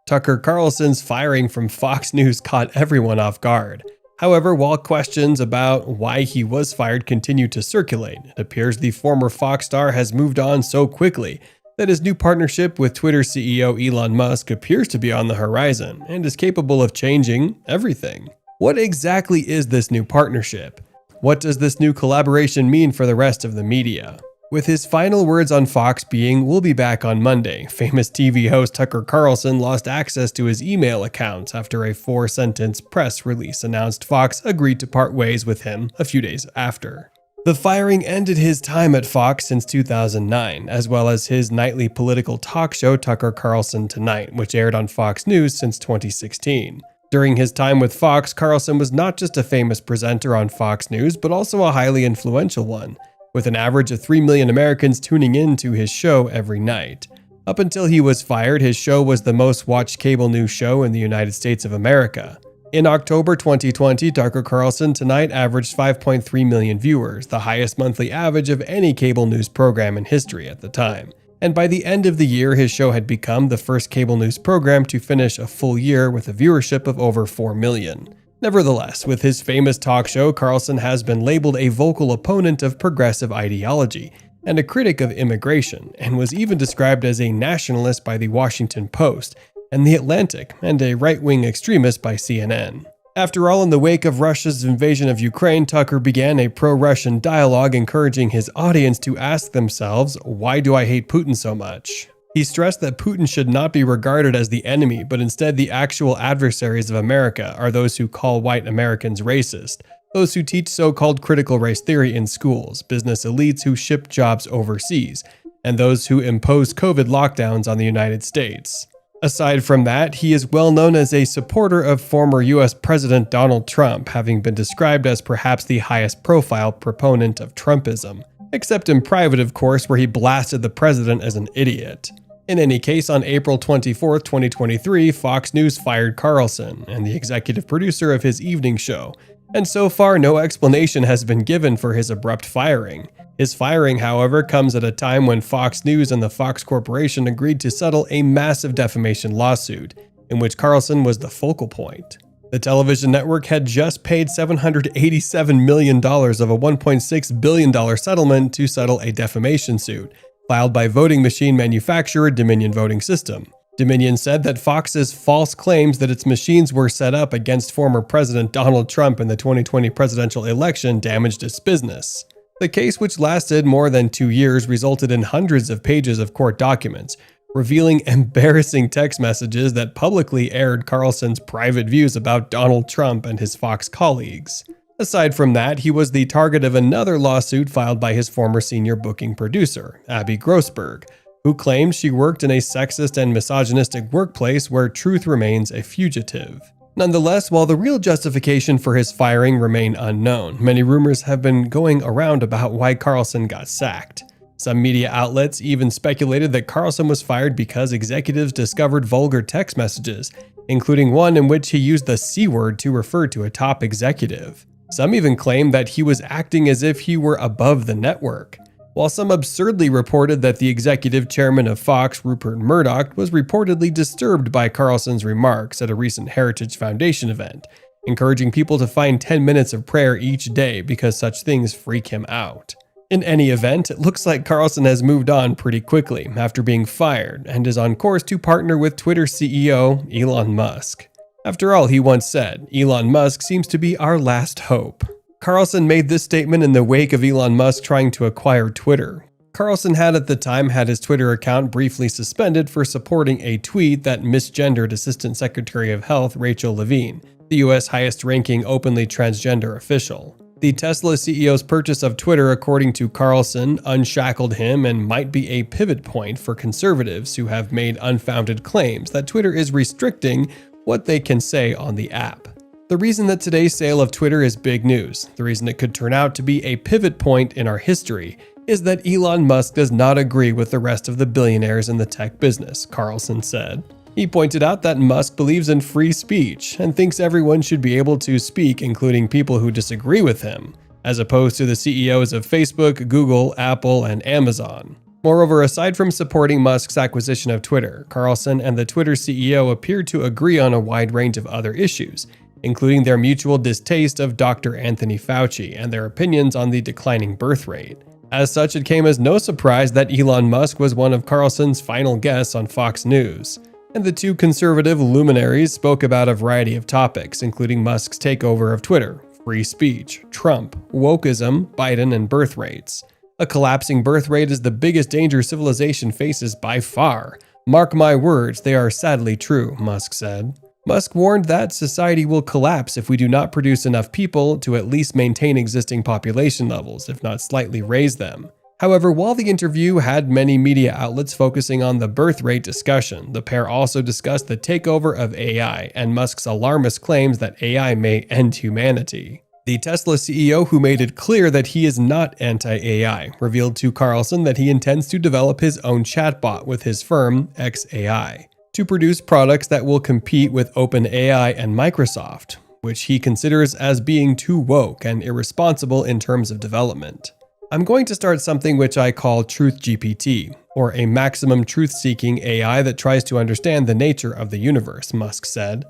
Tucker Carlson's firing from Fox News caught everyone off guard. However, while questions about why he was fired continue to circulate, it appears the former Fox star has moved on so quickly that his new partnership with Twitter CEO Elon Musk appears to be on the horizon and is capable of changing everything. What exactly is this new partnership? What does this new collaboration mean for the rest of the media? With his final words on Fox being, "We'll be back on Monday," famous TV host Tucker Carlson lost access to his email accounts after a 4-sentence press release announced Fox agreed to part ways with him a few days after. The firing ended his time at Fox since 2009, as well as his nightly political talk show Tucker Carlson Tonight, which aired on Fox News since 2016. During his time with Fox, Carlson was not just a famous presenter on Fox News, but also a highly influential one, with an average of 3 million Americans tuning in to his show every night. Up until he was fired, his show was the most watched cable news show in the United States of America. In October 2020, Tucker Carlson Tonight averaged 5.3 million viewers, the highest monthly average of any cable news program in history at the time. And by the end of the year, his show had become the first cable news program to finish a full year with a viewership of over 4 million. Nevertheless, with his famous talk show, Carlson has been labeled a vocal opponent of progressive ideology and a critic of immigration, and was even described as a nationalist by the Washington Post and The Atlantic, and a right-wing extremist by CNN. After all, in the wake of Russia's invasion of Ukraine, Tucker began a pro-Russian dialogue encouraging his audience to ask themselves, "Why do I hate Putin so much?" He stressed that Putin should not be regarded as the enemy, but instead the actual adversaries of America are those who call white Americans racist, those who teach so-called critical race theory in schools, business elites who ship jobs overseas, and those who impose COVID lockdowns on the United States. Aside from that, he is well known as a supporter of former US President Donald Trump, having been described as perhaps the highest profile proponent of Trumpism, except in private, of course, where he blasted the president as an idiot. In any case, on April 24, 2023, Fox News fired Carlson and the executive producer of his evening show, and so far no explanation has been given for his abrupt firing. His firing, however, comes at a time when Fox News and the Fox Corporation agreed to settle a massive defamation lawsuit, in which Carlson was the focal point. The television network had just paid $787 million of a $1.6 billion settlement to settle a defamation suit filed by voting machine manufacturer Dominion Voting System. Dominion said that Fox's false claims that its machines were set up against former President Donald Trump in the 2020 presidential election damaged its business. The case, which lasted more than 2 years, resulted in hundreds of pages of court documents, revealing embarrassing text messages that publicly aired Carlson's private views about Donald Trump and his Fox colleagues. Aside from that, he was the target of another lawsuit filed by his former senior booking producer, Abby Grossberg, who claimed she worked in a sexist and misogynistic workplace where truth remains a fugitive. Nonetheless, while the real justification for his firing remain unknown, many rumors have been going around about why Carlson got sacked. Some media outlets even speculated that Carlson was fired because executives discovered vulgar text messages, including one in which he used the C word to refer to a top executive. Some even claimed that he was acting as if he were above the network, while some absurdly reported that the executive chairman of Fox, Rupert Murdoch, was reportedly disturbed by Carlson's remarks at a recent Heritage Foundation event, encouraging people to find 10 minutes of prayer each day because such things freak him out. In any event, it looks like Carlson has moved on pretty quickly after being fired and is on course to partner with Twitter CEO Elon Musk. After all, he once said, "Elon Musk seems to be our last hope." Carlson made this statement in the wake of Elon Musk trying to acquire Twitter. Carlson had at the time had his Twitter account briefly suspended for supporting a tweet that misgendered Assistant Secretary of Health Rachel Levine, the US highest-ranking openly transgender official. The Tesla CEO's purchase of Twitter, according to Carlson, unshackled him and might be a pivot point for conservatives who have made unfounded claims that Twitter is restricting what they can say on the app. The reason that today's sale of Twitter is big news, the reason it could turn out to be a pivot point in our history, is that Elon Musk does not agree with the rest of the billionaires in the tech business, Carlson said. He pointed out that Musk believes in free speech and thinks everyone should be able to speak, including people who disagree with him, as opposed to the CEOs of Facebook, Google, Apple, and Amazon. Moreover, aside from supporting Musk's acquisition of Twitter, Carlson and the Twitter CEO appeared to agree on a wide range of other issues, including their mutual distaste of Dr. Anthony Fauci and their opinions on the declining birth rate. As such, it came as no surprise that Elon Musk was one of Carlson's final guests on Fox News. And the two conservative luminaries spoke about a variety of topics, including Musk's takeover of Twitter, free speech, Trump, wokeism, Biden, and birth rates. A collapsing birth rate is the biggest danger civilization faces by far. Mark my words, they are sadly true, Musk said. Musk warned that society will collapse if we do not produce enough people to at least maintain existing population levels, if not slightly raise them. However, while the interview had many media outlets focusing on the birth rate discussion, the pair also discussed the takeover of AI and Musk's alarmist claims that AI may end humanity. The Tesla CEO, who made it clear that he is not anti-AI, revealed to Carlson that he intends to develop his own chatbot with his firm, xAI, to produce products that will compete with OpenAI and Microsoft, which he considers as being too woke and irresponsible in terms of development. I'm going to start something which I call Truth GPT, or a maximum truth-seeking AI that tries to understand the nature of the universe, Musk said.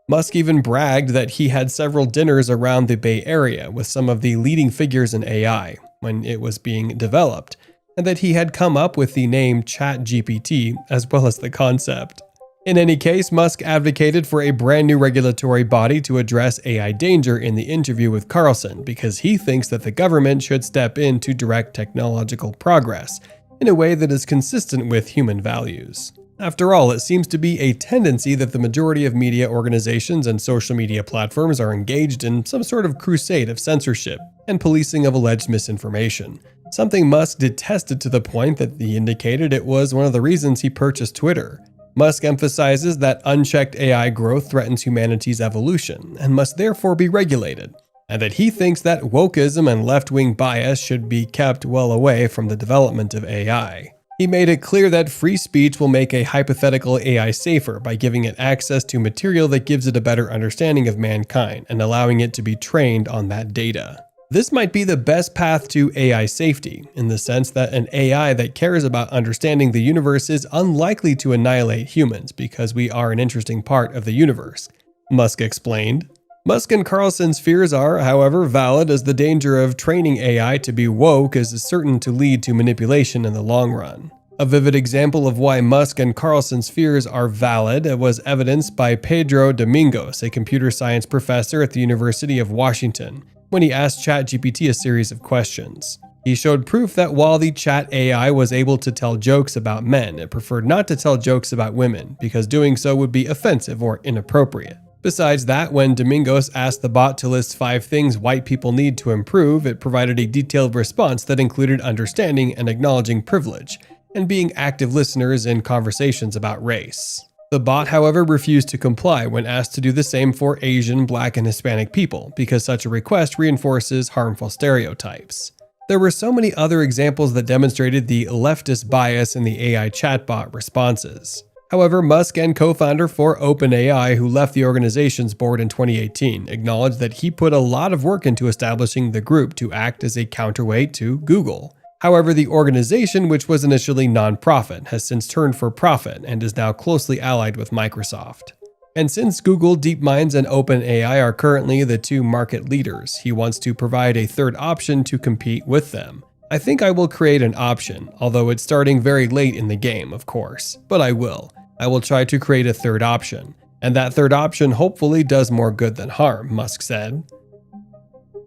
Musk even bragged that he had several dinners around the Bay Area with some of the leading figures in AI when it was being developed, and that he had come up with the name ChatGPT as well as the concept. In any case, Musk advocated for a brand new regulatory body to address AI danger in the interview with Carlson because he thinks that the government should step in to direct technological progress in a way that is consistent with human values. After all, it seems to be a tendency that the majority of media organizations and social media platforms are engaged in some sort of crusade of censorship and policing of alleged misinformation, something Musk detested to the point that he indicated it was one of the reasons he purchased Twitter. Musk emphasizes that unchecked AI growth threatens humanity's evolution and must therefore be regulated, and that he thinks that wokeism and left-wing bias should be kept well away from the development of AI. He made it clear that free speech will make a hypothetical AI safer by giving it access to material that gives it a better understanding of mankind and allowing it to be trained on that data. This might be the best path to AI safety, in the sense that an AI that cares about understanding the universe is unlikely to annihilate humans because we are an interesting part of the universe, Musk explained. Musk and Carlson's fears are, however, valid, as the danger of training AI to be woke is certain to lead to manipulation in the long run. A vivid example of why Musk and Carlson's fears are valid was evidenced by Pedro Domingos, a computer science professor at the University of Washington, when he asked ChatGPT a series of questions. He showed proof that while the chat AI was able to tell jokes about men, it preferred not to tell jokes about women, because doing so would be offensive or inappropriate. Besides that, when Domingos asked the bot to list 5 things white people need to improve, it provided a detailed response that included understanding and acknowledging privilege, and being active listeners in conversations about race. The bot, however, refused to comply when asked to do the same for Asian, Black, and Hispanic people, because such a request reinforces harmful stereotypes. There were so many other examples that demonstrated the leftist bias in the AI chatbot responses. However, Musk and co-founder for OpenAI, who left the organization's board in 2018, acknowledged that he put a lot of work into establishing the group to act as a counterweight to Google. However, the organization, which was initially non-profit, has since turned for profit and is now closely allied with Microsoft. And since Google, DeepMinds, and OpenAI are currently the 2 market leaders, he wants to provide a third option to compete with them. I think I will create an option, although it's starting very late in the game, of course, but I will. I will try to create a third option, and that third option hopefully does more good than harm, Musk said.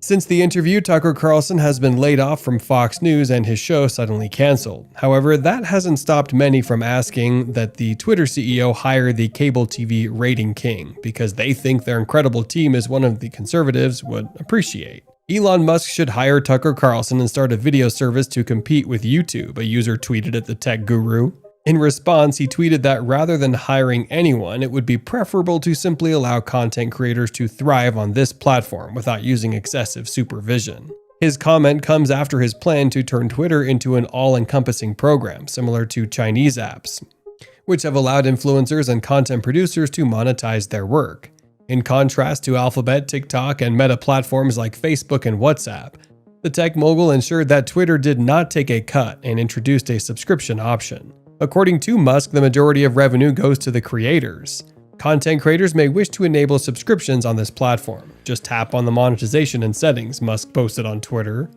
Since the interview, Tucker Carlson has been laid off from Fox News and his show suddenly canceled. However, that hasn't stopped many from asking that the Twitter CEO hire the cable TV rating king, because they think their incredible team is one of the conservatives would appreciate. Elon Musk should hire Tucker Carlson and start a video service to compete with YouTube, a user tweeted at the tech guru. In response, he tweeted that rather than hiring anyone, it would be preferable to simply allow content creators to thrive on this platform without using excessive supervision. His comment comes after his plan to turn Twitter into an all-encompassing program, similar to Chinese apps, which have allowed influencers and content producers to monetize their work. In contrast to Alphabet, TikTok, and Meta platforms like Facebook and WhatsApp, The tech mogul ensured that Twitter did not take a cut and introduced a subscription option. According to Musk, the majority of revenue goes to the creators. Content creators may wish to enable subscriptions on this platform. Just tap on the monetization and settings, Musk posted on Twitter.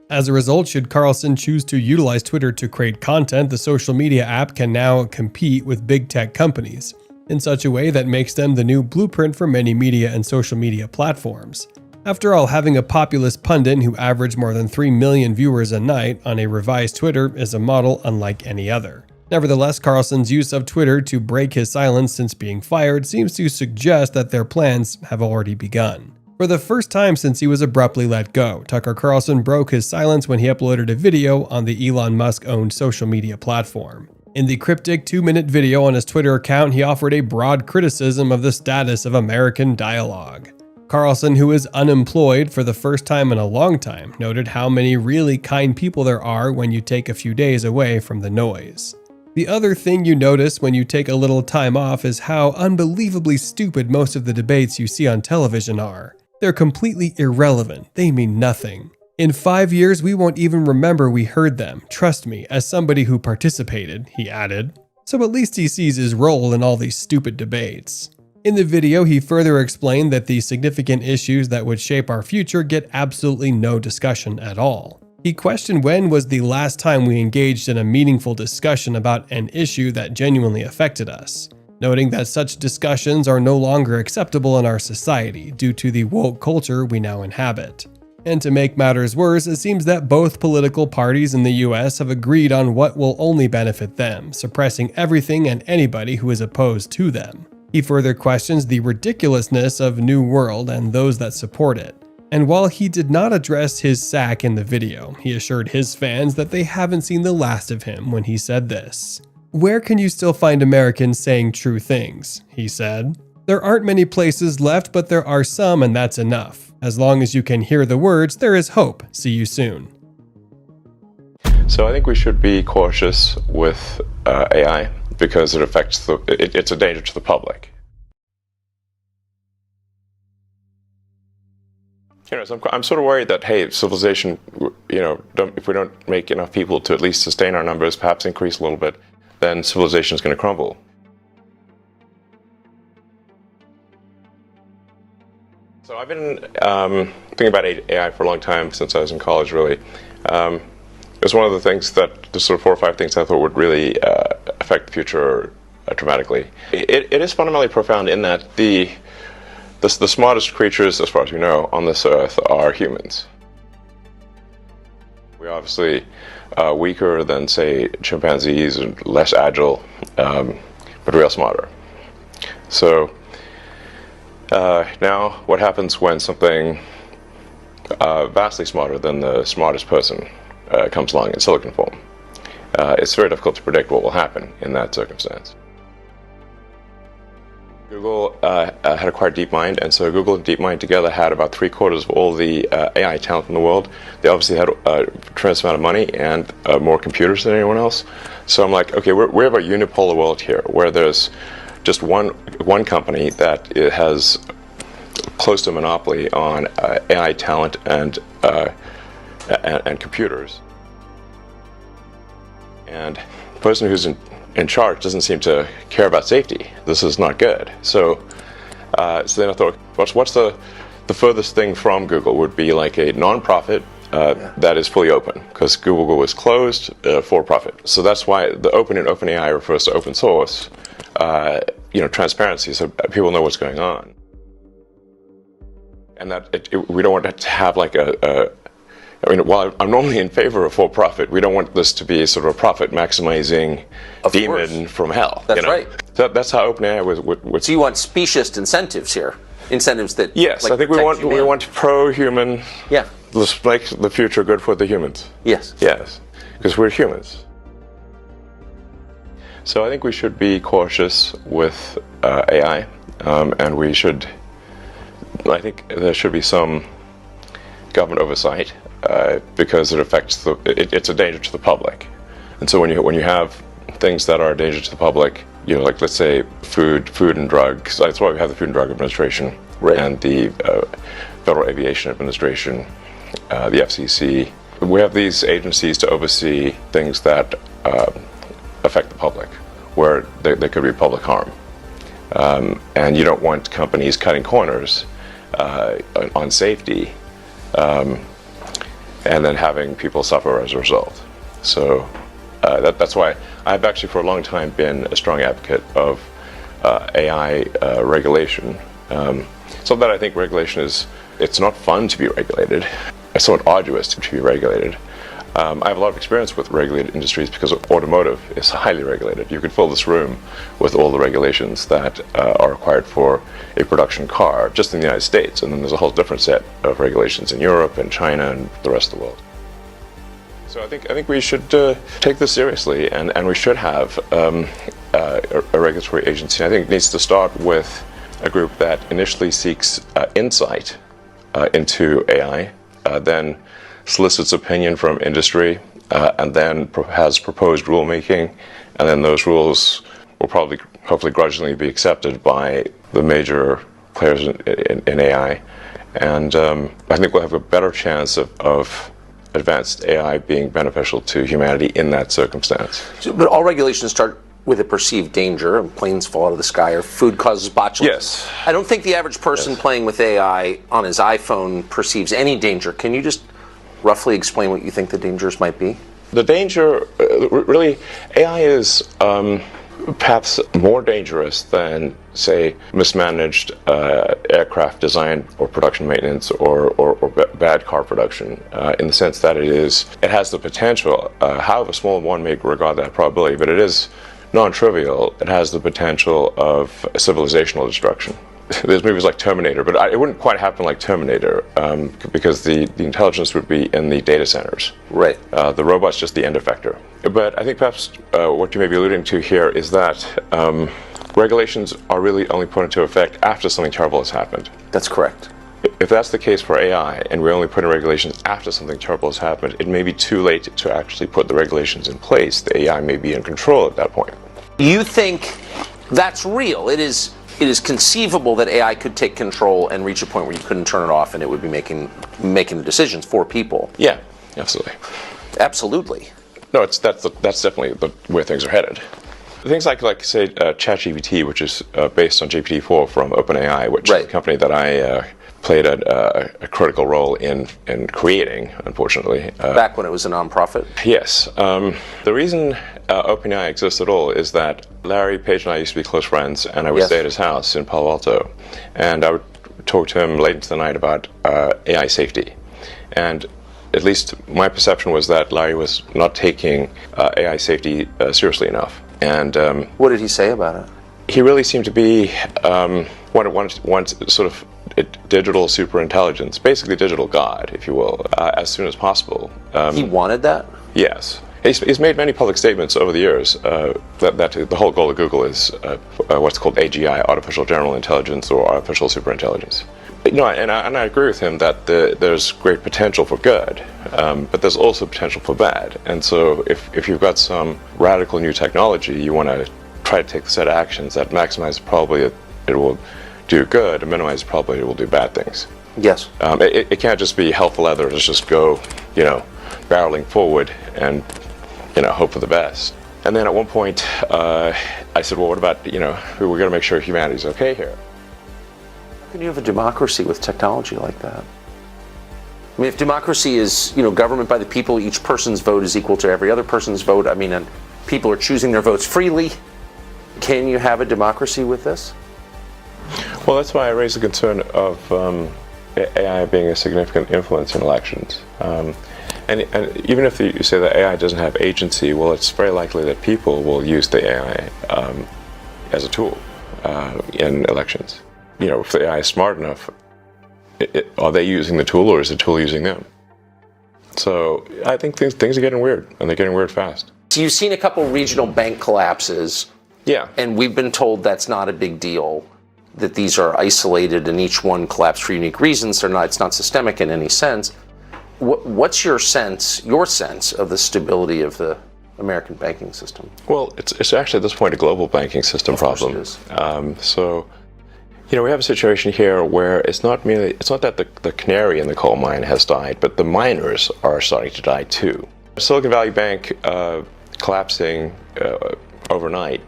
As a result, should Carlson choose to utilize Twitter to create content, the social media app can now compete with big tech companies in such a way that makes them the new blueprint for many media and social media platforms. After all, having a populist pundit who averaged more than 3 million viewers a night on a revised Twitter is a model unlike any other. Nevertheless, Carlson's use of Twitter to break his silence since being fired seems to suggest that their plans have already begun. For the first time since he was abruptly let go, Tucker Carlson broke his silence when he uploaded a video on the Elon Musk-owned social media platform. In the cryptic 2-minute video on his Twitter account, he offered a broad criticism of the status of American dialogue. Carlson, who is unemployed for the first time in a long time, noted how many really kind people there are when you take a few days away from the noise. The other thing you notice when you take a little time off is how unbelievably stupid most of the debates you see on television are. They're completely irrelevant, they mean nothing. In 5 years, we won't even remember we heard them, trust me, as somebody who participated, he added. So at least he sees his role in all these stupid debates. In the video, he further explained that the significant issues that would shape our future get absolutely no discussion at all. He questioned when was the last time we engaged in a meaningful discussion about an issue that genuinely affected us, noting that such discussions are no longer acceptable in our society due to the woke culture we now inhabit. And to make matters worse, it seems that both political parties in the US have agreed on what will only benefit them, suppressing everything and anybody who is opposed to them. He further questions the ridiculousness of New World and those that support it. And while he did not address his sack in the video, he assured his fans that they haven't seen the last of him when he said this. "Where can you still find Americans saying true things?" he said. "There aren't many places left, but there are some, and that's enough. As long as you can hear the words, there is hope. See you soon." So I think we should be cautious with AI because it affects it's a danger to the public. So I'm sort of worried that, hey, civilization, if we don't make enough people to at least sustain our numbers, perhaps increase a little bit, then civilization is going to crumble. So I've been thinking about AI for a long time, since I was in college, really. It's one of the things that, the sort of 4 or 5 things I thought would really affect the future dramatically. It is fundamentally profound in that the smartest creatures, as far as we know, on this earth are humans. We're obviously weaker than, say, chimpanzees and less agile, but real smarter. So now what happens when something vastly smarter than the smartest person comes along in silicon form? It's very difficult to predict what will happen in that circumstance. Google had acquired DeepMind, and so Google and DeepMind together had about 3/4 of all the AI talent in the world. They obviously had a tremendous amount of money and more computers than anyone else. So I'm like, okay, we have a unipolar world here, where there's just one company that has close to a monopoly on AI talent and computers. And the person who's in charge doesn't seem to care about safety. This is not good. So then I thought, what's the furthest thing from Google would be like a non-profit that is fully open, because Google was closed for profit. So that's why the open in OpenAI refers to open source, transparency, so people know what's going on. And that we don't want to have like while I'm normally in favor of for-profit, we don't want this to be sort of a profit-maximizing demon from hell. That's right. So that's how OpenAI would. So you want specious incentives here, incentives that. Yes, I think we want pro-human. Yeah. Let's make the future good for the humans. Yes. Yes, because we're humans. So I think we should be cautious with AI, and we should. I think there should be some government oversight. Because it affects it's a danger to the public, and so when you have things that are a danger to the public, like let's say food and drugs. That's why we have the Food and Drug Administration, right, and the Federal Aviation Administration, the FCC. We have these agencies to oversee things that affect the public, where there could be public harm. And you don't want companies cutting corners on safety and then having people suffer as a result. So that's why I've actually for a long time been a strong advocate of AI regulation. So that I think regulation it's not fun to be regulated. It's somewhat arduous to be regulated. I have a lot of experience with regulated industries because automotive is highly regulated. You could fill this room with all the regulations that are required for a production car just in the United States, and then there's a whole different set of regulations in Europe and China and the rest of the world. So I think we should take this seriously, and we should have a regulatory agency. I think it needs to start with a group that initially seeks insight into AI, then solicits opinion from industry, and then has proposed rulemaking, and then those rules will probably, hopefully, grudgingly be accepted by the major players in AI. And I think we'll have a better chance of advanced AI being beneficial to humanity in that circumstance. But all regulations start with a perceived danger. Planes fall out of the sky, or food causes botulism. Yes. I don't think the average person playing with AI on his iPhone perceives any danger. Can you just roughly explain what you think the dangers might be? The danger, really, AI is perhaps more dangerous than, say, mismanaged aircraft design or production maintenance or bad car production, in the sense that it has the potential, however small one may regard that probability, but it is non-trivial. It has the potential of civilizational destruction. There's movies like Terminator, but it wouldn't quite happen like Terminator because the intelligence would be in the data centers. Right. The robot's just the end effector. But I think perhaps what you may be alluding to here is that regulations are really only put into effect after something terrible has happened. That's correct. If that's the case for AI, and we only put in regulations after something terrible has happened, it may be too late to actually put the regulations in place. The AI may be in control at that point. You think that's real? It is conceivable that AI could take control and reach a point where you couldn't turn it off, and it would be making the decisions for people. Yeah, absolutely. Absolutely. No, that's definitely the way things are headed. Things like say ChatGPT, which is based on GPT-4 from OpenAI, which is a company that I played a critical role in creating, unfortunately. Back when it was a nonprofit? Yes. The reason OpenAI exists at all is that Larry Page and I used to be close friends, and I would stay at his house in Palo Alto, and I would talk to him late into the night about AI safety. And at least my perception was that Larry was not taking AI safety seriously enough. And what did he say about it? He really seemed to be wanted sort of digital superintelligence, basically digital God, if you will, as soon as possible. He wanted that? Yes. He's made many public statements over the years that the whole goal of Google is what's called AGI, artificial general intelligence, or artificial superintelligence. And I agree with him that there's great potential for good, but there's also potential for bad. And so if you've got some radical new technology, you want to try to take a set of actions that maximize the probability that it will do good and minimize the probability it will do bad things. Yes. It can't just be hell for leather. It's just go, barreling forward and, hope for the best. And then at one point, I said, well, what about, we're going to make sure humanity's okay here. How can you have a democracy with technology like that? I mean, if democracy is, government by the people, each person's vote is equal to every other person's vote, and people are choosing their votes freely, can you have a democracy with this? Well, that's why I raised the concern of AI being a significant influence in elections. And even if you say that AI doesn't have agency, well, it's very likely that people will use the AI as a tool in elections. If the AI is smart enough, are they using the tool, or is the tool using them? So I think things are getting weird, and they're getting weird fast. So you've seen a couple regional bank collapses. Yeah. And we've been told that's not a big deal, that these are isolated and each one collapsed for unique reasons. It's not systemic in any sense. What's your sense of the stability of the American banking system? Well, it's actually at this point a global banking system problem. Of course it is. So, We have a situation here where it's not that the canary in the coal mine has died, but the miners are starting to die too. Silicon Valley Bank collapsing overnight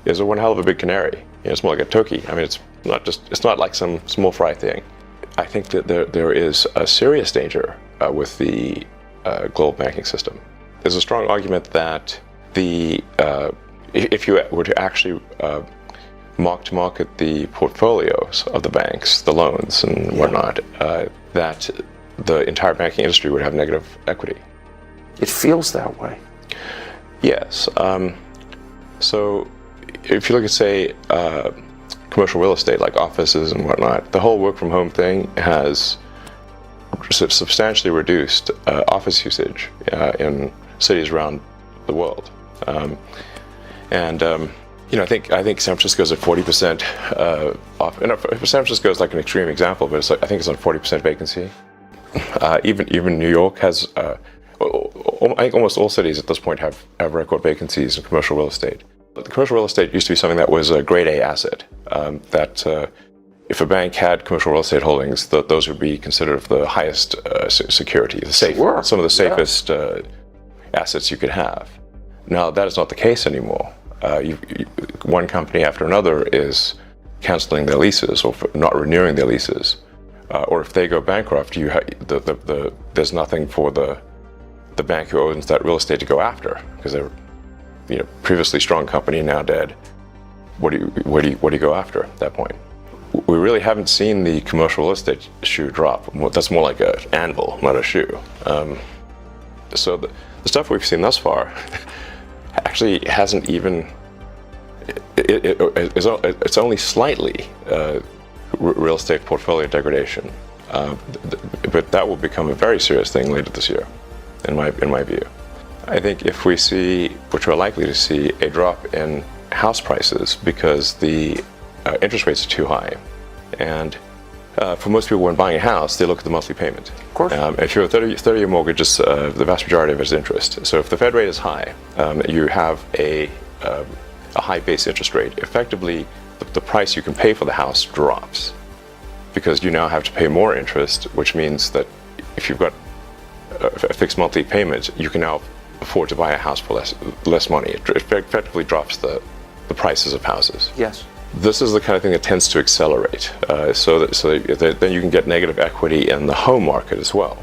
is one hell of a big canary. It's more like a turkey. I mean, it's not like some small fry thing. I think that there is a serious danger with the global banking system. There's a strong argument that if you were to actually mark-to-market the portfolios of the banks, the loans and whatnot, that the entire banking industry would have negative equity. It feels that way. Yes. So if you look at, say, commercial real estate, like offices and whatnot, the whole work-from-home thing has substantially reduced office usage in cities around the world. I think San Francisco's at 40% off. San Francisco is like an extreme example, but I think it's on 40% vacancy. Even New York has. I think almost all cities at this point have record vacancies in commercial real estate. But the commercial real estate used to be something that was a grade A asset. If a bank had commercial real estate holdings, those would be considered of the highest security, some of the safest assets you could have. Now that is not the case anymore. One company after another is canceling their leases or not renewing their leases, or if they go bankrupt, there's nothing for the bank who owns that real estate to go after, because they're previously strong company, now dead. What do you go after at that point? We really haven't seen the commercial real estate shoe drop. That's more like an anvil, not a shoe. So the stuff we've seen thus far actually hasn't even. It's only slightly real estate portfolio degradation, but that will become a very serious thing later this year, in my view. I think if we see, which we're likely to see, a drop in house prices because the interest rates are too high, and for most people when buying a house, they look at the monthly payment. Of course. If you're a 30-year mortgage, the vast majority of it is interest. So if the Fed rate is high, you have a high base interest rate. Effectively, the price you can pay for the house drops because you now have to pay more interest, which means that if you've got a fixed monthly payment, you can now afford to buy a house for less money. It effectively drops the prices of houses. Yes. This is the kind of thing that tends to accelerate, so that then you can get negative equity in the home market as well.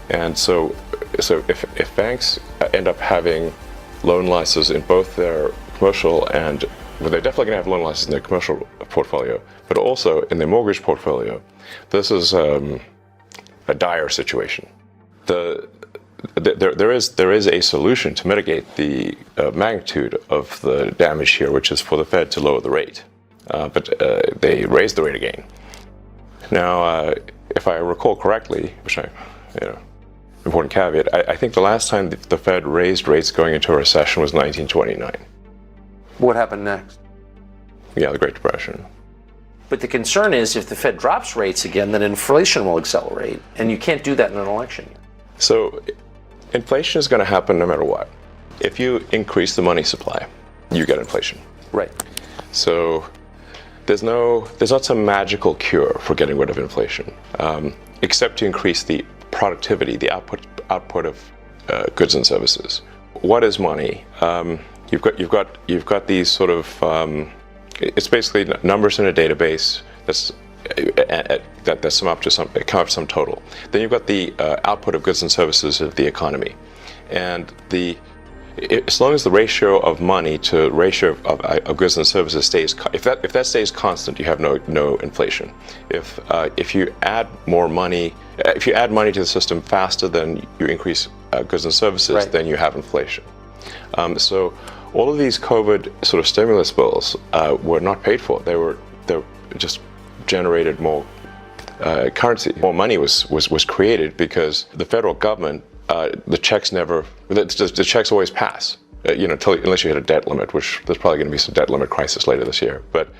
And so if banks end up having loan losses in both their commercial and, well, they're definitely going to have loan losses in their commercial portfolio, but also in their mortgage portfolio, this is a dire situation. There is a solution to mitigate the magnitude of the damage here, which is for the Fed to lower the rate. But they raised the rate again. Now, if I recall correctly, which important caveat, I think the last time the Fed raised rates going into a recession was 1929. What happened next? Yeah, the Great Depression. But the concern is if the Fed drops rates again, then inflation will accelerate, and you can't do that in an election year. So inflation is going to happen no matter what. If you increase the money supply, you get inflation. Right. So there's not some magical cure for getting rid of inflation, except to increase the productivity, the output of goods and services. What is money? You've got these sort of it's basically numbers in a database that sum up to some total. Then you've got the output of goods and services of the economy, and as long as the ratio of money to ratio of goods and services stays, if that stays constant, you have no inflation. If you add more money, if you add money to the system faster than you increase goods and services, right, then you have inflation. So all of these COVID sort of stimulus bills were not paid for. They just generated more currency. More money was created because the federal government, the checks always pass, unless you hit a debt limit, which there's probably going to be some debt limit crisis later this year. But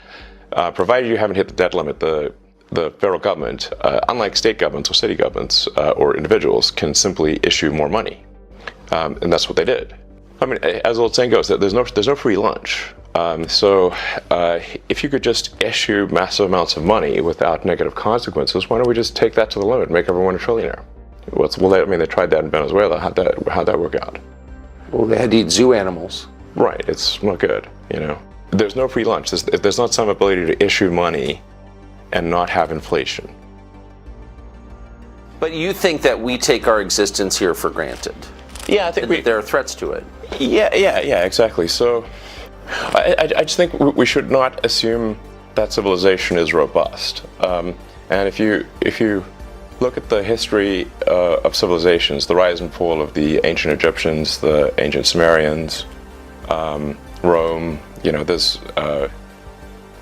provided you haven't hit the debt limit, the federal government, unlike state governments or city governments or individuals, can simply issue more money, and that's what they did. I mean, as the old saying goes, there's no free lunch. If you could just issue massive amounts of money without negative consequences, why don't we just take that to the limit and make everyone a trillionaire? They tried that in Venezuela. How'd that work out? Well, they had to eat zoo animals. Right, it's not good, There's no free lunch. There's not some ability to issue money and not have inflation. But you think that we take our existence here for granted? Yeah, I think that there are threats to it. Yeah, exactly. So I just think we should not assume that civilization is robust. And if you look at the history of civilizations, the rise and fall of the ancient Egyptians, the ancient Sumerians, Rome, there's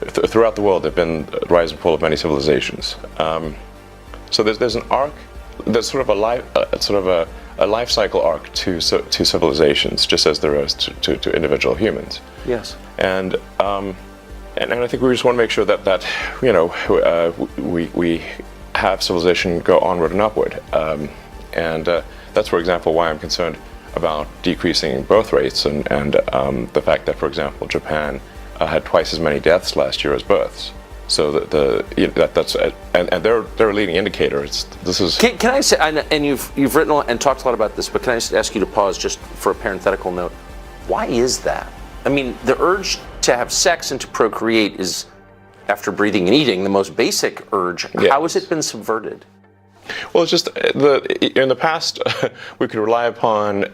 throughout the world there've been the rise and fall of many civilizations. So there's an arc, there's sort of a life cycle arc to civilizations, just as there is to individual humans. Yes. And I think we just want to make sure that we have civilization go onward and upward. That's, for example, why I'm concerned about decreasing birth rates and the fact that, for example, Japan had twice as many deaths last year as births. So that's they're a leading indicator. Can I say, and you've written and talked a lot about this, but can I just ask you to pause just for a parenthetical note? Why is that? I mean, the urge to have sex and to procreate is, after breathing and eating, the most basic urge. Yes. How has it been subverted? Well, it's just in the past we could rely upon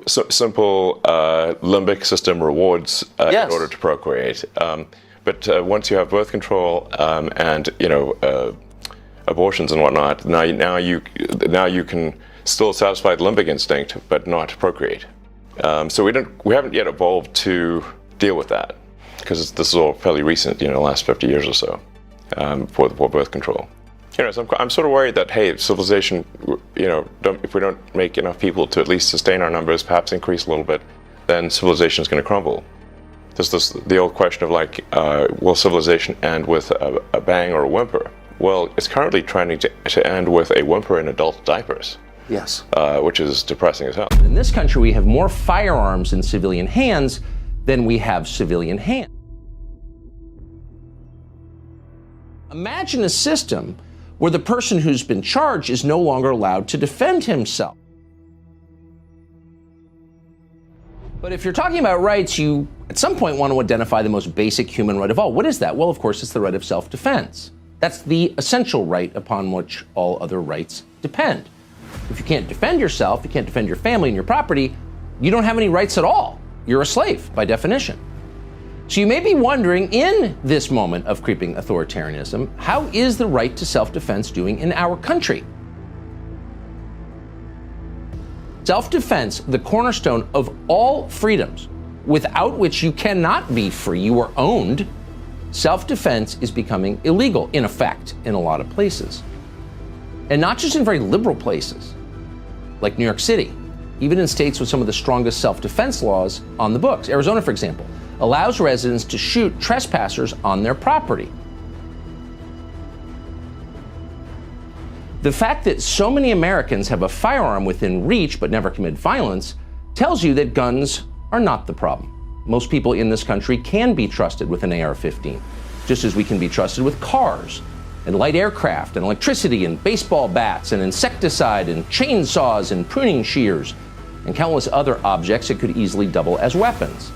simple limbic system rewards yes. in order to procreate. But once you have birth control and abortions and whatnot, now you can still satisfy the limbic instinct, but not procreate. So we haven't yet evolved to deal with that, because this is all fairly recent, the last 50 years or so, for birth control. So I'm sort of worried that, hey, civilization, if we don't make enough people to at least sustain our numbers, perhaps increase a little bit, then civilization is going to crumble. There's the old question of will civilization end with a bang or a whimper? Well, it's currently trying to end with a whimper in adult diapers. Yes. Which is depressing as hell. In this country, we have more firearms in civilian hands than we have civilian hands. Imagine a system where the person who's been charged is no longer allowed to defend himself. But if you're talking about rights, you at some point want to identify the most basic human right of all. What is that? Well, of course, it's the right of self-defense. That's the essential right upon which all other rights depend. If you can't defend yourself, you can't defend your family and your property, you don't have any rights at all. You're a slave by definition. So you may be wondering, in this moment of creeping authoritarianism, how is the right to self-defense doing in our country? Self-defense, the cornerstone of all freedoms, without which you cannot be free, you are owned. Self-defense is becoming illegal, in effect, in a lot of places. And not just in very liberal places, like New York City, even in states with some of the strongest self-defense laws on the books. Arizona, for example, allows residents to shoot trespassers on their property. The fact that so many Americans have a firearm within reach but never commit violence tells you that guns are not the problem. Most people in this country can be trusted with an AR-15, just as we can be trusted with cars and light aircraft and electricity and baseball bats and insecticide and chainsaws and pruning shears and countless other objects that could easily double as weapons.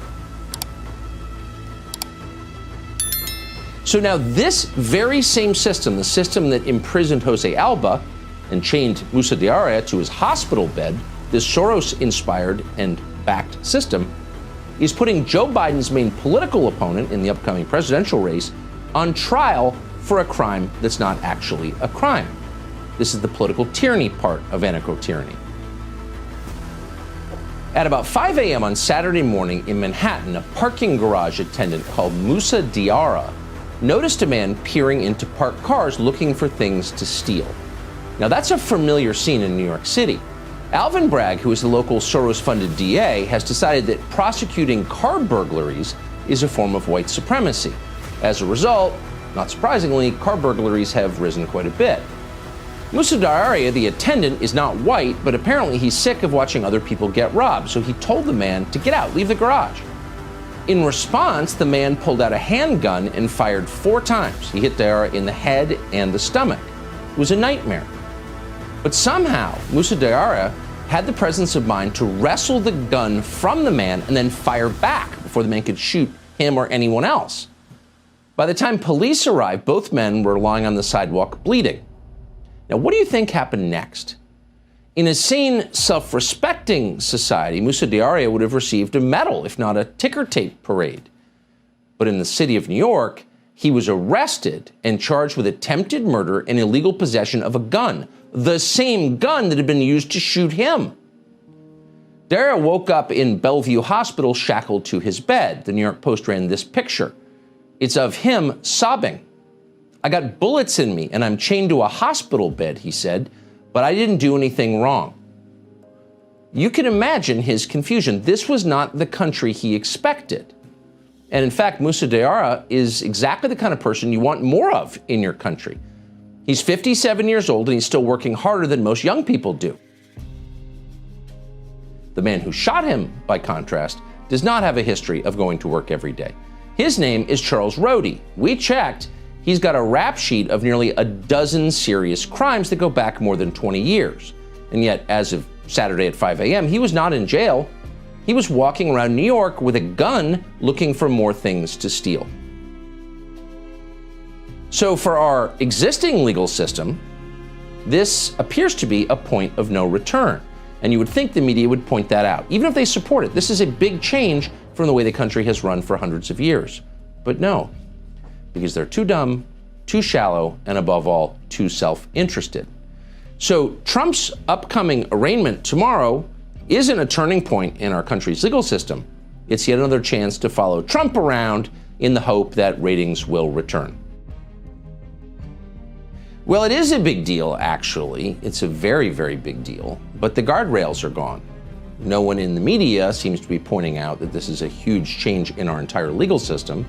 So now this very same system, the system that imprisoned Jose Alba and chained Musa Diarra to his hospital bed, this Soros-inspired and backed system, is putting Joe Biden's main political opponent in the upcoming presidential race on trial for a crime that's not actually a crime. This is the political tyranny part of anarcho-tyranny. At about 5 a.m. on Saturday morning in Manhattan, a parking garage attendant called Musa Diarra noticed a man peering into parked cars looking for things to steal. Now that's a familiar scene in New York City. Alvin Bragg, who is the local Soros-funded DA, has decided that prosecuting car burglaries is a form of white supremacy. As a result, not surprisingly, car burglaries have risen quite a bit. Musa Diarra, the attendant, is not white, but apparently he's sick of watching other people get robbed, so he told the man to get out, leave the garage. In response, the man pulled out a handgun and fired 4 times. He hit Diarra in the head and the stomach. It was a nightmare. But somehow, Moussa Diarra had the presence of mind to wrestle the gun from the man and then fire back before the man could shoot him or anyone else. By the time police arrived, both men were lying on the sidewalk bleeding. Now, what do you think happened next? In a sane, self-respecting society, Moussa Diarra would have received a medal, if not a ticker tape parade. But in the city of New York, he was arrested and charged with attempted murder and illegal possession of a gun, the same gun that had been used to shoot him. Diarra woke up in Bellevue Hospital shackled to his bed. The New York Post ran this picture. It's of him sobbing. "I got bullets in me and I'm chained to a hospital bed," he said, "but I didn't do anything wrong." You can imagine his confusion. This was not the country he expected. And in fact, Moussa Diarra is exactly the kind of person you want more of in your country. He's 57 years old and he's still working harder than most young people do. The man who shot him, by contrast, does not have a history of going to work every day. His name is Charles Rody. We checked. He's got a rap sheet of nearly a dozen serious crimes that go back more than 20 years. And yet, as of Saturday at 5 a.m., he was not in jail. He was walking around New York with a gun looking for more things to steal. So for our existing legal system, this appears to be a point of no return. And you would think the media would point that out, even if they support it. This is a big change from the way the country has run for hundreds of years. But no, because they're too dumb, too shallow, and above all, too self-interested. So Trump's upcoming arraignment tomorrow isn't a turning point in our country's legal system. It's yet another chance to follow Trump around in the hope that ratings will return. Well, it is a big deal, actually. It's a very, very big deal, but the guardrails are gone. No one in the media seems to be pointing out that this is a huge change in our entire legal system,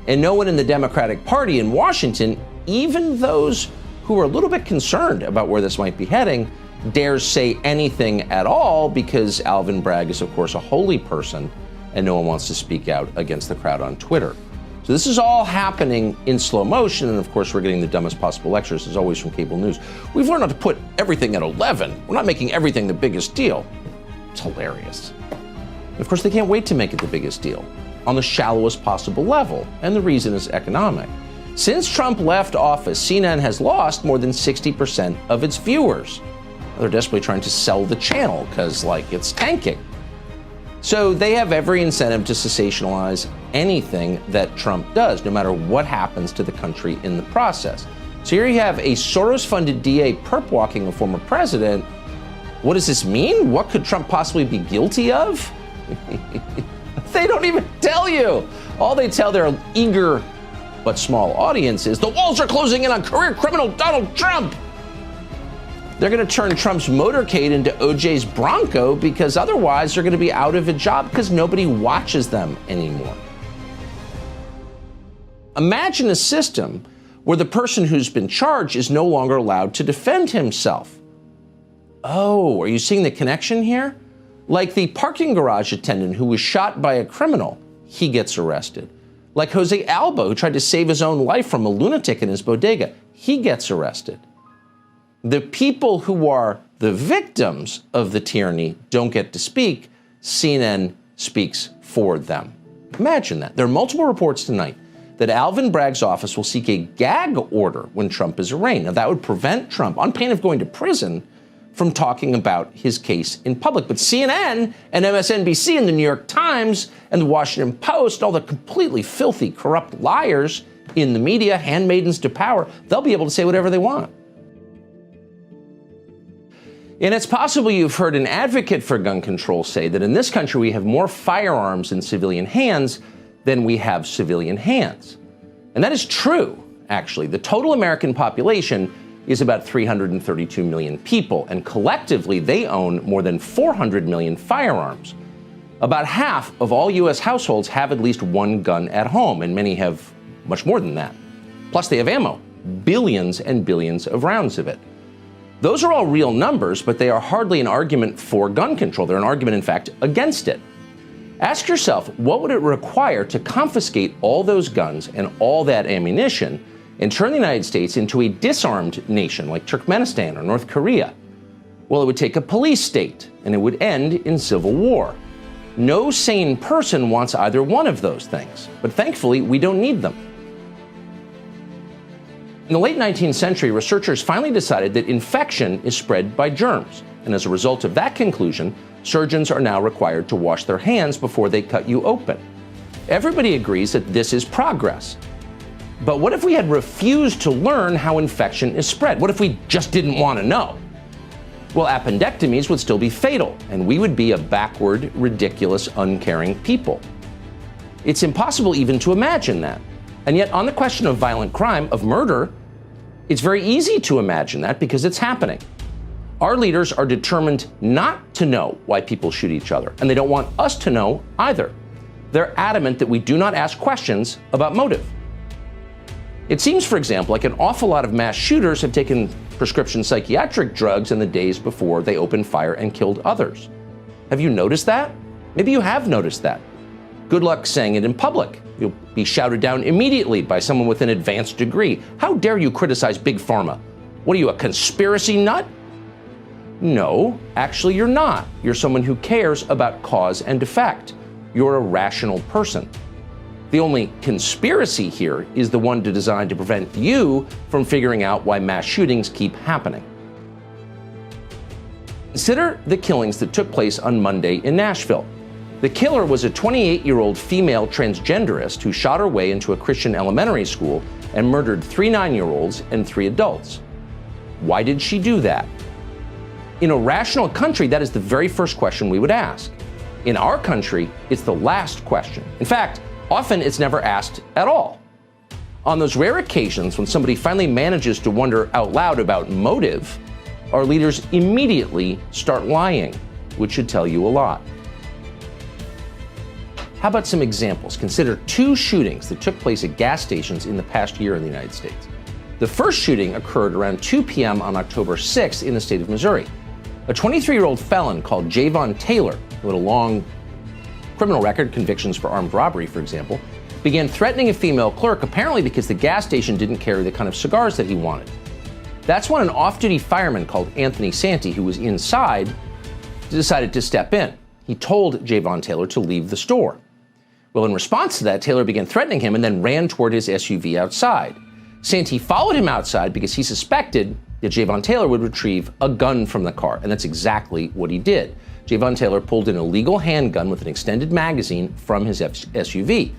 and no one in the Democratic Party in Washington, even those who are a little bit concerned about where this might be heading, dares say anything at all because Alvin Bragg is, of course, a holy person, and no one wants to speak out against the crowd on Twitter. So this is all happening in slow motion, and of course we're getting the dumbest possible lectures, as always, from cable news. We've learned not to put everything at 11. We're not making everything the biggest deal. It's hilarious. And of course, they can't wait to make it the biggest deal on the shallowest possible level, and the reason is economic. Since Trump left office, CNN has lost more than 60% of its viewers. They're desperately trying to sell the channel because, it's tanking. So they have every incentive to sensationalize anything that Trump does, no matter what happens to the country in the process. So here you have a Soros-funded DA perp-walking a former president. What does this mean? What could Trump possibly be guilty of? They don't even tell you. All they tell their eager but small audience is the walls are closing in on career criminal Donald Trump. They're going to turn Trump's motorcade into OJ's Bronco because otherwise they're going to be out of a job because nobody watches them anymore. Imagine a system where the person who's been charged is no longer allowed to defend himself. Oh, are you seeing the connection here? Like the parking garage attendant who was shot by a criminal, he gets arrested. Like Jose Alba, who tried to save his own life from a lunatic in his bodega, he gets arrested. The people who are the victims of the tyranny don't get to speak. CNN speaks for them. Imagine that. There are multiple reports tonight that Alvin Bragg's office will seek a gag order when Trump is arraigned. Now, that would prevent Trump, on pain of going to prison, from talking about his case in public. But CNN and MSNBC and the New York Times and the Washington Post, all the completely filthy, corrupt liars in the media, handmaidens to power, they'll be able to say whatever they want. And it's possible you've heard an advocate for gun control say that in this country we have more firearms in civilian hands than we have civilian hands. And that is true, actually. The total American population is about 332 million people, and collectively they own more than 400 million firearms. About half of all U.S. households have at least one gun at home, and many have much more than that. Plus they have ammo, billions and billions of rounds of it. Those are all real numbers, but they are hardly an argument for gun control. They're an argument, in fact, against it. Ask yourself, what would it require to confiscate all those guns and all that ammunition and turn the United States into a disarmed nation like Turkmenistan or North Korea? Well, it would take a police state, and it would end in civil war. No sane person wants either one of those things, but thankfully, we don't need them. In the late 19th century, researchers finally decided that infection is spread by germs, and as a result of that conclusion, surgeons are now required to wash their hands before they cut you open. Everybody agrees that this is progress. But what if we had refused to learn how infection is spread? What if we just didn't want to know? Well, appendectomies would still be fatal, and we would be a backward, ridiculous, uncaring people. It's impossible even to imagine that. And yet, on the question of violent crime, of murder, it's very easy to imagine that because it's happening. Our leaders are determined not to know why people shoot each other, and they don't want us to know either. They're adamant that we do not ask questions about motive. It seems, for example, like an awful lot of mass shooters have taken prescription psychiatric drugs in the days before they opened fire and killed others. Have you noticed that? Maybe you have noticed that. Good luck saying it in public. You'll be shouted down immediately by someone with an advanced degree. How dare you criticize Big Pharma? What are you, a conspiracy nut? No, actually you're not. You're someone who cares about cause and effect. You're a rational person. The only conspiracy here is the one designed to prevent you from figuring out why mass shootings keep happening. Consider the killings that took place on Monday in Nashville. The killer was a 28-year-old female transgenderist who shot her way into a Christian elementary school and murdered 3 9-year-olds and 3 adults. Why did she do that? In a rational country, that is the very first question we would ask. In our country, it's the last question. In fact, often it's never asked at all. On those rare occasions when somebody finally manages to wonder out loud about motive, our leaders immediately start lying, which should tell you a lot. How about some examples? Consider 2 shootings that took place at gas stations in the past year in the United States. The first shooting occurred around 2 p.m. on October 6th in the state of Missouri. A 23-year-old felon called Javon Taylor, who had a long criminal record, convictions for armed robbery, for example, began threatening a female clerk apparently because the gas station didn't carry the kind of cigars that he wanted. That's when an off-duty fireman called Anthony Santee, who was inside, decided to step in. He told Javon Taylor to leave the store. Well, in response to that, Taylor began threatening him and then ran toward his SUV outside. Santee followed him outside because he suspected that Javon Taylor would retrieve a gun from the car, and that's exactly what he did. Javon Taylor pulled an illegal handgun with an extended magazine from his SUV.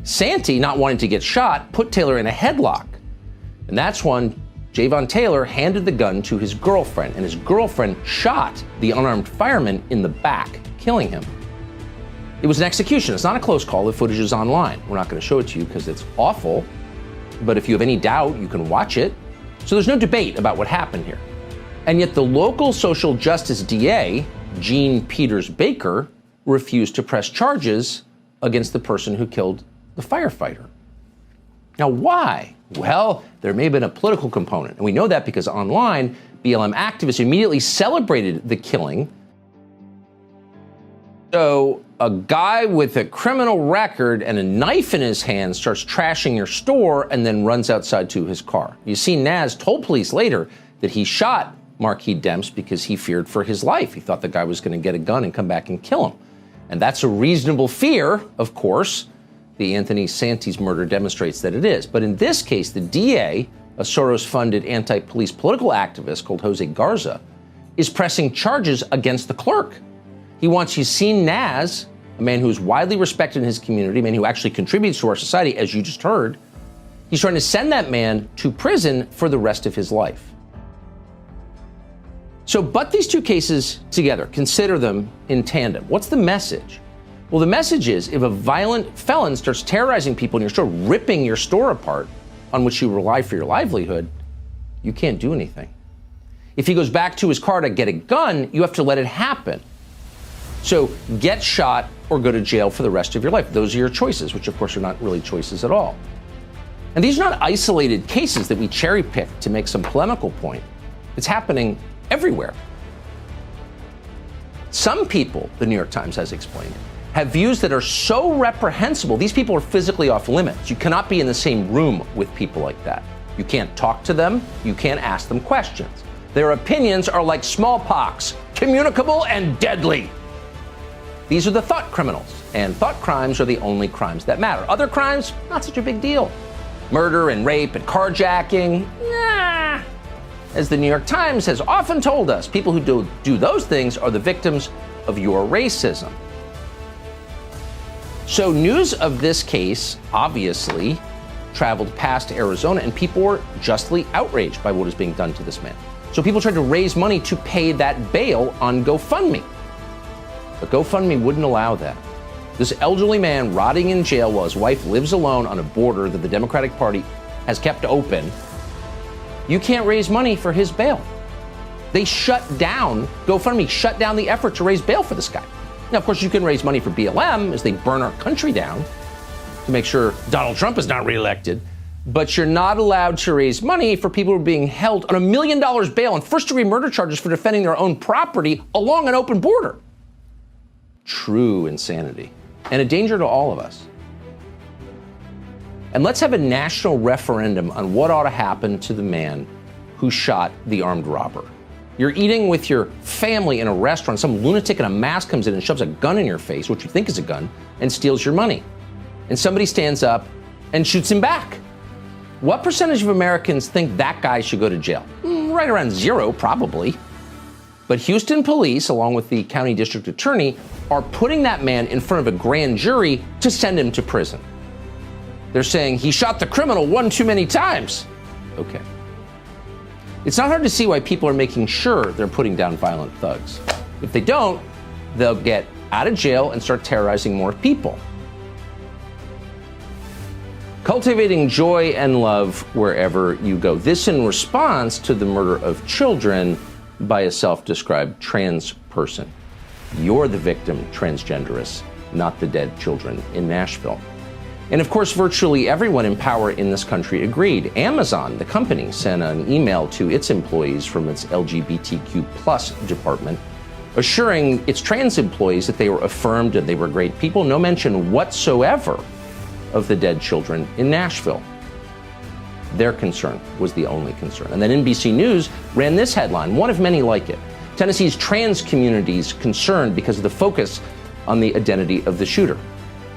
Santee, not wanting to get shot, put Taylor in a headlock, and that's when Javon Taylor handed the gun to his girlfriend, and his girlfriend shot the unarmed fireman in the back, killing him. It was an execution. It's not a close call. The footage is online. We're not going to show it to you because it's awful, but if you have any doubt, you can watch it. So there's no debate about what happened here. And yet the local social justice DA, Jean Peters Baker, refused to press charges against the person who killed the firefighter. Now, why? Well, there may have been a political component, and we know that because online, BLM activists immediately celebrated the killing. So a guy with a criminal record and a knife in his hand starts trashing your store and then runs outside to his car. You see, Naz told police later that he shot Marquis Demps because he feared for his life. He thought the guy was going to get a gun and come back and kill him. And that's a reasonable fear, of course. The Anthony Santee's murder demonstrates that it is. But in this case, the DA, a Soros-funded anti-police political activist called Jose Garza, is pressing charges against the clerk. He wants Yassine Naz, a man who is widely respected in his community, a man who actually contributes to our society, as you just heard. He's trying to send that man to prison for the rest of his life. So, but these 2 cases together, consider them in tandem. What's the message? Well, the message is if a violent felon starts terrorizing people in your store, ripping your store apart, on which you rely for your livelihood, you can't do anything. If he goes back to his car to get a gun, you have to let it happen. So get shot or go to jail for the rest of your life. Those are your choices, which of course are not really choices at all. And these are not isolated cases that we cherry pick to make some polemical point. It's happening everywhere. Some people, the New York Times has explained, have views that are so reprehensible. These people are physically off limits. You cannot be in the same room with people like that. You can't talk to them. You can't ask them questions. Their opinions are like smallpox, communicable and deadly. These are the thought criminals, and thought crimes are the only crimes that matter. Other crimes, not such a big deal. Murder and rape and carjacking, nah. As the New York Times has often told us, people who do those things are the victims of your racism. So news of this case obviously traveled past Arizona, and people were justly outraged by what is being done to this man. So people tried to raise money to pay that bail on GoFundMe. But GoFundMe wouldn't allow that. This elderly man rotting in jail while his wife lives alone on a border that the Democratic Party has kept open, you can't raise money for his bail. They shut down, GoFundMe shut down the effort to raise bail for this guy. Now, of course, you can raise money for BLM as they burn our country down to make sure Donald Trump is not reelected, but you're not allowed to raise money for people who are being held on $1 million bail on first-degree murder charges for defending their own property along an open border. True insanity, and a danger to all of us. And let's have a national referendum on what ought to happen to the man who shot the armed robber. You're eating with your family in a restaurant, some lunatic in a mask comes in and shoves a gun in your face, which you think is a gun, and steals your money. And somebody stands up and shoots him back. What percentage of Americans think that guy should go to jail? Right around 0, probably. But Houston police, along with the county district attorney, are putting that man in front of a grand jury to send him to prison. They're saying he shot the criminal one too many times. Okay. It's not hard to see why people are making sure they're putting down violent thugs. If they don't, they'll get out of jail and start terrorizing more people. Cultivating joy and love wherever you go. This in response to the murder of children by a self-described trans person. You're the victim, transgenderists, not the dead children in Nashville. And of course, virtually everyone in power in this country agreed. Amazon, the company, sent an email to its employees from its LGBTQ+ department, assuring its trans employees that they were affirmed and they were great people. No mention whatsoever of the dead children in Nashville. Their concern was the only concern. And then NBC News ran this headline, one of many like it. Tennessee's trans communities concerned because of the focus on the identity of the shooter.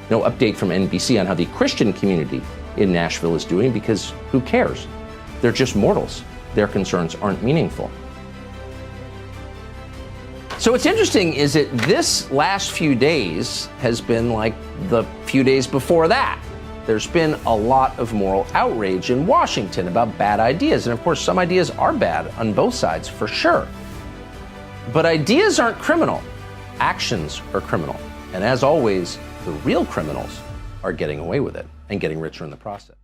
No update from NBC on how the Christian community in Nashville is doing, because who cares? They're just mortals. Their concerns aren't meaningful. So what's interesting is that this last few days has been like the few days before that. There's been a lot of moral outrage in Washington about bad ideas. And of course, some ideas are bad on both sides, for sure. But ideas aren't criminal. Actions are criminal. And as always, the real criminals are getting away with it and getting richer in the process.